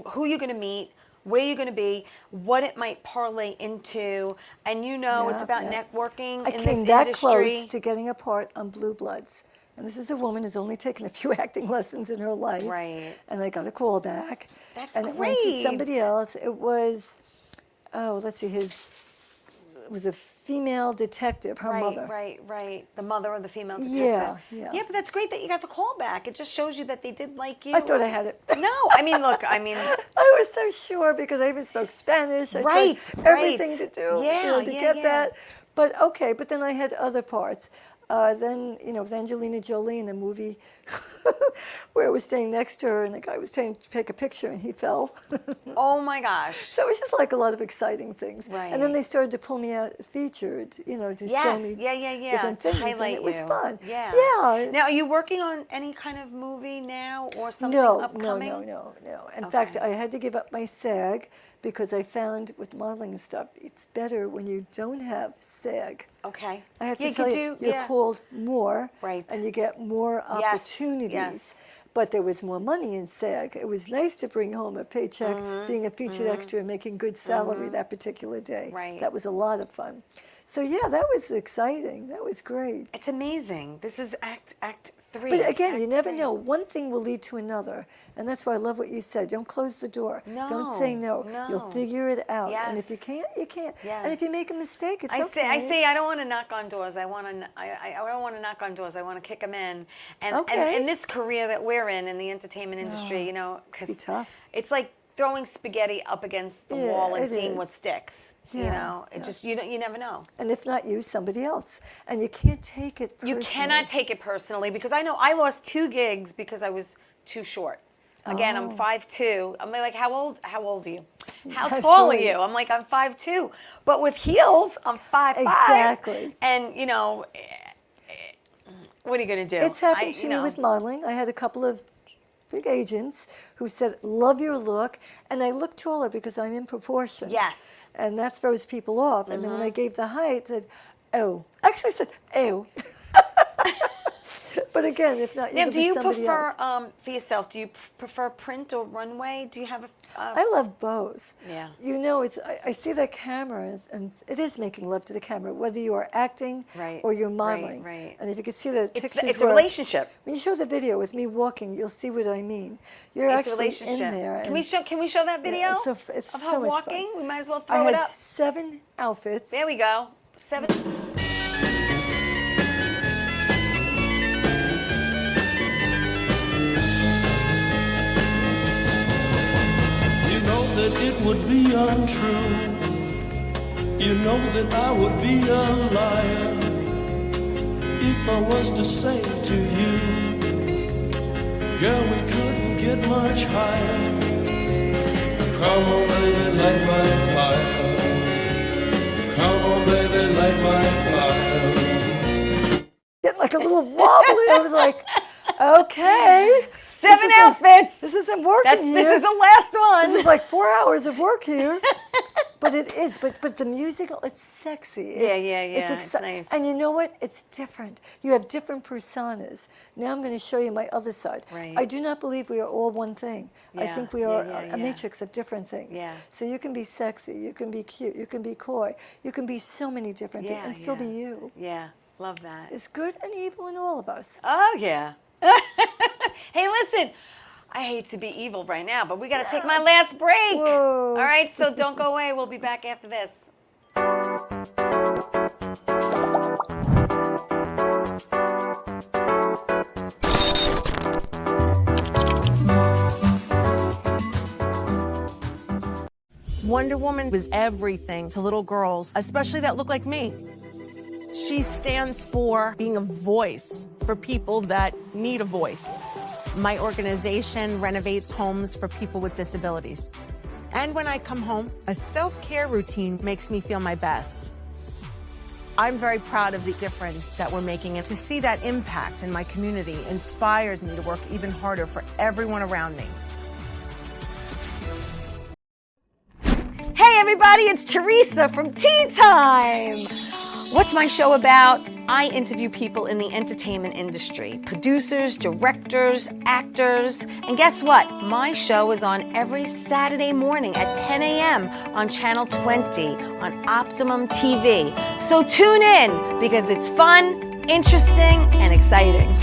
who you're going to meet, where you're going to be, what it might parlay into, and it's about networking I in came this that industry. close to getting a part on Blue Bloods. And this is a woman who's only taken a few acting lessons in her life. Right. And I got a call back. That's and it went to great. somebody else. It was, it was a female detective, her mother. Right. The mother of the female detective. Yeah. Yeah, but that's great that you got the call back. It just shows you that they did like you. I thought I had it. No, I mean, look, I was so sure because I even spoke Spanish. I tried everything to do to get that. But okay, but then I had other parts. Then, with Angelina Jolie in a movie where I was staying next to her and the guy was trying to take a picture and he fell. Oh my gosh. So it was just like a lot of exciting things. Right. And then they started to pull me out featured, to show me different things. Highlight and it was fun. Yeah. Yeah. Now, are you working on any kind of movie now or something No. upcoming? In fact, I had to give up my SAG because I found with modeling and stuff, it's better when you don't have SAG. Okay. I have to tell you, you're called more, Right. and you get more opportunities. Yes. But there was more money in SAG. It was nice to bring home a paycheck, being a featured extra and making good salary that particular day. Right. That was a lot of fun. So yeah, that was exciting. That was great. It's amazing. This is Act 3. But again, you Act never 3. know. One thing will lead to another. And that's why I love what you said. Don't close the door. No, Don't say no. no. You'll figure it out. And if you Yes. can't, you can't. Yes. And if you make a mistake, it's I okay. say I don't want to knock on doors. I don't want to knock on doors. I want to kick them in. And Okay. and this career that we're in the entertainment industry, because be tough. it's like throwing spaghetti up against the wall and it seeing is. what sticks. Yeah, It just you never know. And if not you, somebody else. And you can't take it personally. You cannot take it personally because I know I lost 2 gigs because I was too short. Again, I'm 5'2". I'm like, how old are you? How tall are you? I'm like, I'm 5'2". But with heels, I'm 5'5". Exactly. And what are you going to do? It's happened to me with modeling. I had a couple of big agents who said, love your look. And I look taller because I'm in proportion. Yes. And that throws people off. And then when I gave the height, said, oh. Actually I said, oh. But again, if not, Now, do you somebody prefer else. for yourself? Do you prefer print or runway? Do you have a? I love both. Yeah. I see that camera, and it is making love to the camera, whether you are acting or you're modeling. Right. And if you could see the pictures, It's a relationship. When you show the video with me walking, you'll see what I mean. You're It's a actually relationship. in there. Can we show that video Yeah, it's of so her much walking? fun. We might as well I throw it had up. 7 outfits. There we go. 7. You know that it would be untrue. You know that I would be a liar if I was to say to you, girl, we couldn't get much higher. Come on, baby, light my fire. Come on, baby, light my fire. Getting like a little wobbly. I was like, okay. 7 outfits. This isn't working here. This is the last one. This is like 4 hours of work here. But it is. But the music, it's sexy. It's nice. And you know what? It's different. You have different personas. Now I'm going to show you my other side. Right. I do not believe we are all one thing. I Yeah, think we are yeah, a matrix of different things. Yeah. So you can be sexy, you can be cute, you can be coy, you can be so many different things and still be you. Yeah, love that. It's good and evil in all of us. Oh, yeah. Hey, listen, I hate to be evil right now, but we got to take my last break. Whoa. All right, so don't go away. We'll be back after this. Wonder Woman was everything to little girls, especially that look like me. She stands for being a voice for people that need a voice. My organization renovates homes for people with disabilities. And when I come home, a self-care routine makes me feel my best. I'm very proud of the difference that we're making, and to see that impact in my community inspires me to work even harder for everyone around me. Hey everybody, it's Theresa from Tea Time. What's my show about? I interview people in the entertainment industry, producers, directors, actors, and guess what? My show is on every Saturday morning at 10 a.m. on Channel 20 on Optimum TV. So tune in because it's fun, interesting, and exciting.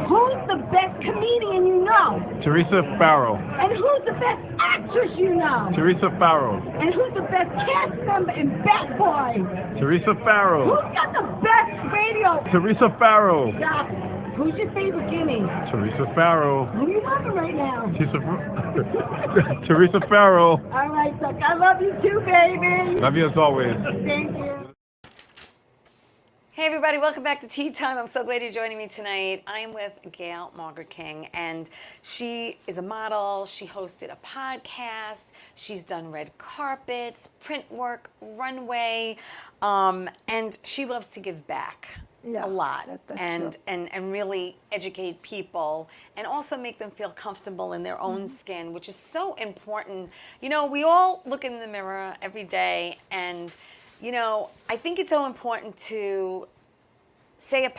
Who's the best comedian you know? Theresa Farrow. And who's the best actress you know? Theresa Farrow. And who's the best cast member in Bad Boys? Theresa Farrow. Who's got the best radio? Theresa Farrow. Stop. Who's your favorite guinea? Theresa Farrow. Who are you loving right now? Theresa Farrow. All right, Chuck. I love you too, baby. Love you as always. Thank you. Hey everybody, welcome back to Tea Time. I'm so glad you're joining me tonight. I'm with Gail Margaret King, and she is a model. She hosted a podcast. She's done red carpets, print work, runway, and she loves to give back a lot that's true. and really educate people and also make them feel comfortable in their own skin, which is so important. You know, we all look in the mirror every day, and you know, I think it's so important to say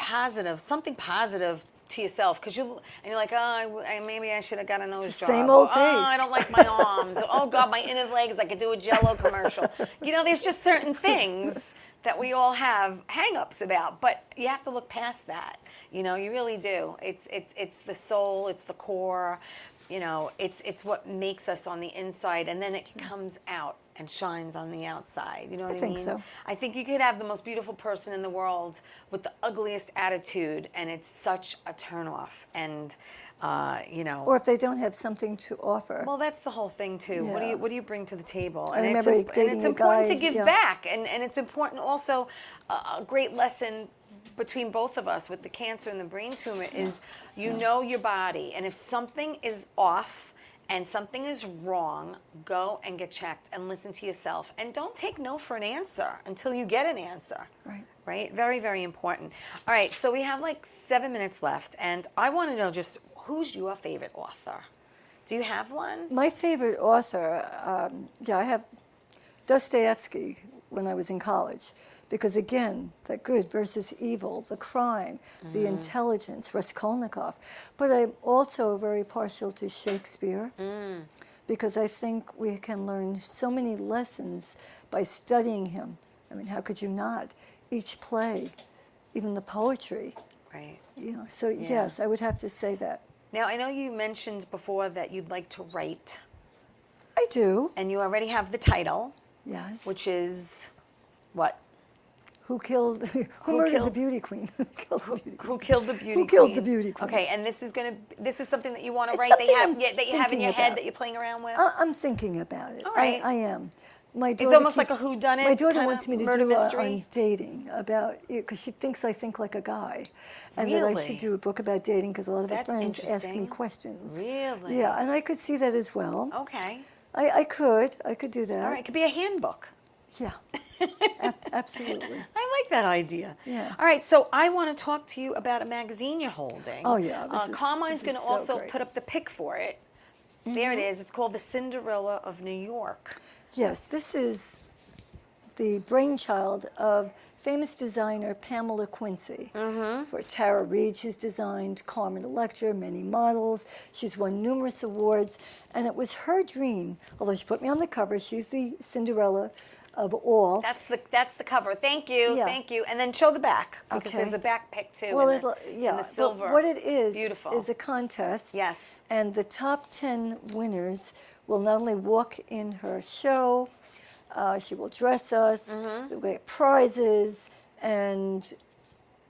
something positive to yourself, because you're like, oh, maybe I should have got a nose job. Same old Oh, face. I don't like my arms. Oh God, my inner legs, I could do a Jell-O commercial. You know, there's just certain things that we all have hang-ups about, but you have to look past that. You know, you really do. It's the soul, it's the core. You know, it's what makes us on the inside, and then it comes out and shines on the outside. You know what I mean? think so. I think you could have the most beautiful person in the world with the ugliest attitude, and it's such a turnoff. And you know, Or if they don't have something to offer. well, that's the whole thing too. Yeah. What do you bring to the table? I And remember it's dating a important guy, to give yeah. back, and it's important also. A great lesson between both of us with the cancer and the brain tumor is you know your body, and if something is off and something is wrong, go and get checked and listen to yourself, and don't take no for an answer until you get an answer. Right? Very, very important. All right, so we have like 7 minutes left, and I want to know just who's your favorite author? Do you have one? My favorite author, I have Dostoevsky when I was in college. Because again, the good versus evil, the crime, the intelligence, Raskolnikov. But I'm also very partial to Shakespeare because I think we can learn so many lessons by studying him. I mean, how could you not? Each play, even the poetry. Right. You know, so yes, I would have to say that. Now, I know you mentioned before that you'd like to write. I do. And you already have the title. Yes. Which is what? Who murdered the beauty queen? Who killed the beauty queen? Who killed the beauty queen? Who killed the beauty queen? Okay, and this is something that you want to It's write that something you have in your head about. that you're playing around with? I'm thinking about it. All right. I am. My daughter It's almost like a whodunit My daughter kind wants of me to murder do mystery? on dating about because she thinks I think like a guy, and that I Really? should do a book about dating because a lot of her That's friends ask me interesting. questions. Really? Yeah, and I could see that as well. Okay. I could do that. All right, it could be a handbook. Yeah. Absolutely. I like that idea. Yeah. All right, so I want to talk to you about a magazine you're holding. Oh, yeah, Carmine's this going to is so also great. put up the pic for it. There it is. It's called The Cinderella of New York. Yes, this is the brainchild of famous designer Pamela Quincy. For Tara Reid, she's designed Carmen Electra, many models. She's won numerous awards, and it was her dream, although she put me on the cover, she's the Cinderella of all. That's the cover. Thank you. Yeah. Thank you. And then show the back, because Okay. there's a back pic too. Well, in it'll, in the silver. But what it is Beautiful. is a contest. Yes. And the top 10 winners will not only walk in her show, she will dress us, we'll get prizes, and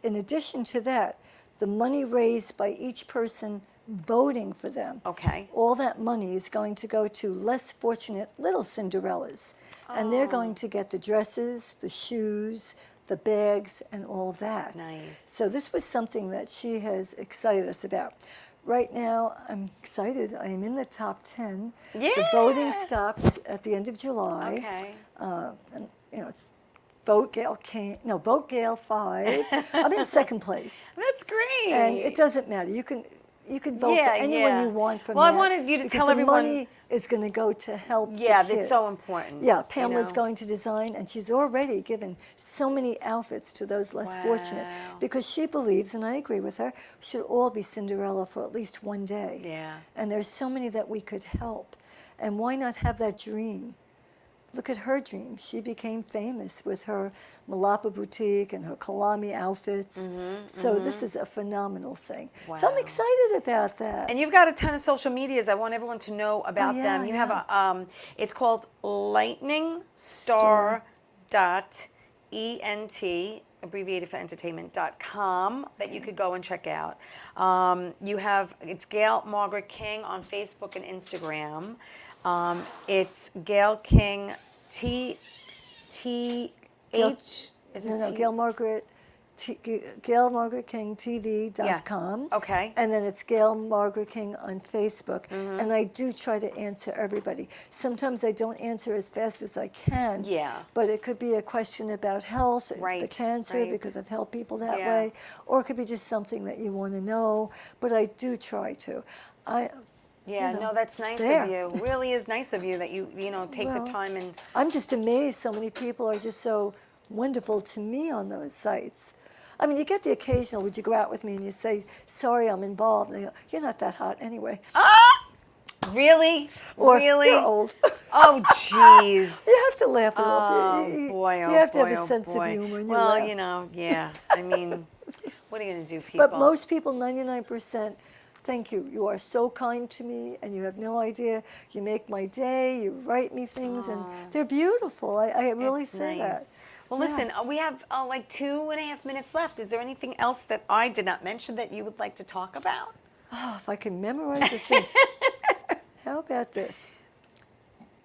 in addition to that, the money raised by each person voting for them, Okay. all that money is going to go to less fortunate little Cinderellas. And they're going to get the dresses, the shoes, the bags, and all that. Nice. So this was something that she has excited us about. Right now, I'm excited. I am in the top 10. Yeah. The voting stops at the end of July. Okay. And, it's Vote Gail King. No, Vote Gail 5. I'm in second place. That's great. And it doesn't matter. You can vote for anyone you want from Well, that. I wanted you to because tell the everyone. money is going to go to help Yeah, the that's so kids. important. Yeah, Pamela's know? going to design, and she's already given so many outfits to those less fortunate Wow. because she believes, and I agree with her, we should all be Cinderella for at least one day. Yeah. And there's so many that we could help. And why not have that dream? Look at her dream. She became famous with her Malapa boutique and her Kalami outfits. So this is a phenomenal thing. So I'm Wow. excited about that. And you've got a ton of social medias. I want everyone to know about yeah, them. You have a, it's called lightningstar.ent, abbreviated for entertainment.com, that you could go and check out. You have, it's Gail Margaret King on Facebook and Instagram. It's Gail King T-H, is it No, T? Gail Margaret King TV.com. Yeah. Okay. And then it's Gail Margaret King on Facebook. And I do try to answer everybody. Sometimes I don't answer as fast as I can. Yeah. But it could be a question about health, the Right, cancer, right. because I've helped people that Yeah. way. Or it could be just something that you want to know. But I do try to. Yeah, no, that's nice there. of you. Really is nice of you that you take Well, the time and. I'm just amazed so many people are just so wonderful to me on those sites. I mean, you get the occasional, would you go out with me and you say, sorry, I'm involved. And they go, you're not that hot anyway. Really? Or, Really? you're old. Oh, jeez. You have to laugh it off. Oh, You boy, oh, you have to boy, have a oh, sense boy. of humor. And you Well, laugh. yeah. I mean, what are you going to do, people? But most people, 99%, thank you. You are so kind to me, and you have no idea. You make my day. You write me things, and they're beautiful. I really It's say nice. that. Well, listen, we have like 2.5 minutes left. Is there anything else that I did not mention that you would like to talk about? Oh, if I can memorize the thing. How about this?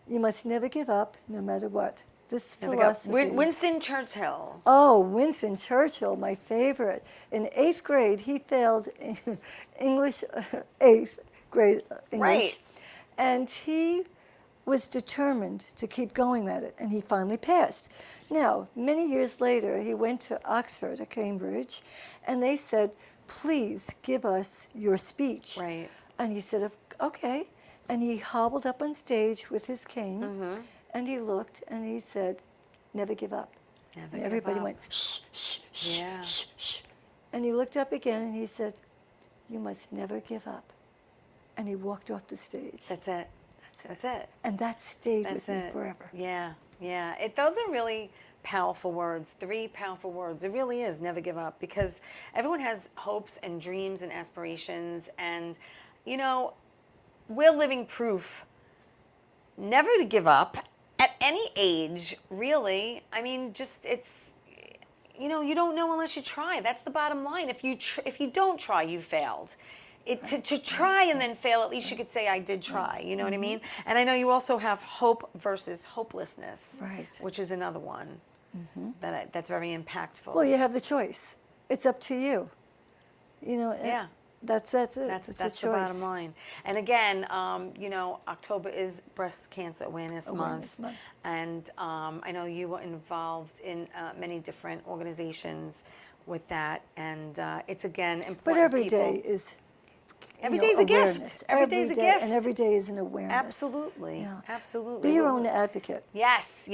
You must never give up, no matter what. This philosophy. Winston Churchill. Oh, Winston Churchill, my favorite. In 8th grade, he failed English, 8th grade English. Right. And he was determined to keep going at it, and he finally passed. Now, many years later, he went to Oxford or Cambridge, and they said, please give us your speech. Right. And he said, okay. And he hobbled up on stage with his cane, and he looked, and he said, never give up. Never And give everybody up. went, shh, shh, shh, Yeah. shh, shh. And he looked up again, and he said, you must never give up. And he walked off the stage. That's it. That's it. And that stayed That's with me it. forever. Yeah. Those are really powerful words. 3 powerful words. It really is never give up, because everyone has hopes and dreams and aspirations, and we're living proof never to give up at any age, really. I mean, it's you don't know unless you try. That's the bottom line. If you don't try, you failed. To try and then fail, at least you could say, I did try. You know what I mean? And I know you also have hope versus hopelessness, Right. which is another one that's very impactful. Well, you have the choice. It's up to you. Yeah. That's it. That's it's the a choice. bottom line. And again, October is Breast Cancer Awareness Month. And I know you were involved in many different organizations with that. And it's, again, important. But every people. day is Every day's a awareness. gift. Every day's a day, gift. And every day is an awareness. Absolutely. Yeah. Absolutely. Be your own advocate. Yes,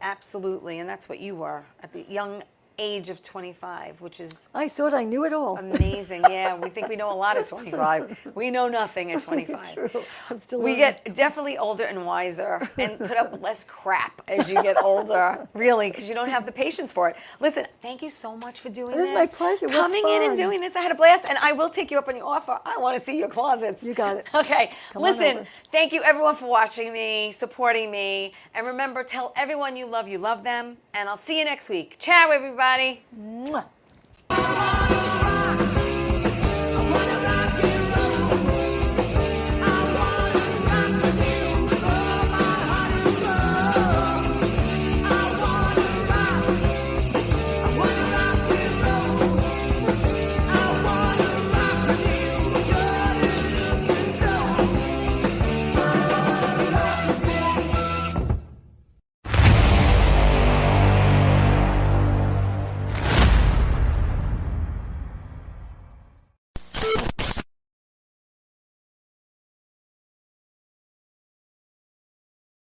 absolutely. And that's what you were at the young age of 25, which is I thought I knew it all. amazing. Yeah, we think we know a lot at 25. We know nothing at 25. True. I'm still We learning. get definitely older and wiser and put up with less crap as you get older, really, because you don't have the patience for it. Listen, thank you so much for doing this. This is my pleasure. What Coming in and fun. doing this. I had a blast, and I will take you up on your offer. I want to see your closets. You got it. Okay. Come on Listen, over. thank you everyone for watching me, supporting me, and remember, tell everyone you love them, and I'll see you next week. Ciao, everybody. Mwah.